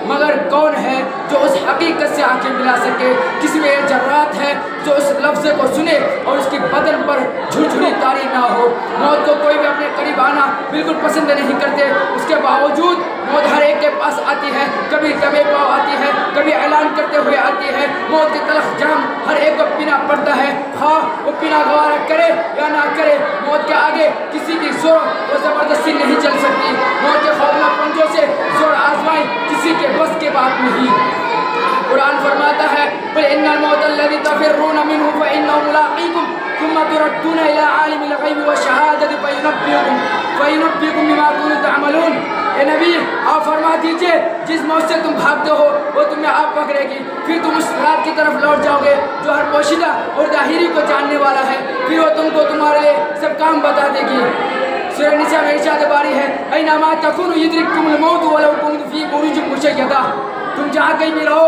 مگر کون ہے جو اس حقیقت سے آنکھیں ملا سکے؟ کس میں یہ جرات ہے جو اس لفظ کو سنے اور اس کی بدن پر جھرجھری طاری نہ ہو؟ موت کو کوئی بھی اپنے قریب آنا بالکل پسند نہیں کرتے، اس کے باوجود موت ہر ایک کے پاس آتی ہے، کبھی کبھی پاؤ آتی ہے، کبھی اعلان کرتے ہوئے آتی ہے۔ موت کے تلخ جام ہر ایک کو پینا پڑتا ہے، خواہ وہ پینا گوارا کرے یا نہ کرے۔ موت کے آگے کسی کی زور و زبردستی نہیں چل سکتی، موت کے خوفناک پنجوں سے زور آزمائی کسی کے بس کے بات نہیں۔ قرآن فرماتا ہے قل ان الموت الذي تفرون منه فانه ملاقيكم ثم تردون الى عالم الغيب والشهادة فينبئكم بما كنتم تعملون۔ اے نبی آپ فرما دیجئے جس موت سے تم بھاگتے ہو وہ تمہیں آپ پکڑے گی، پھر تم اس رات کی طرف لوٹ جاؤ گے جو ہر پوشیدہ اور ظاہری کو جاننے والا ہے، پھر وہ تم کو تمہارے سب کام بتا دے گی۔ سورہ نساء میں ارشاد باری ہے اینما تکونوا یدرککم الموت ولو کنتم فی بروج مشیدہ، تم جہاں کہیں بھی رہو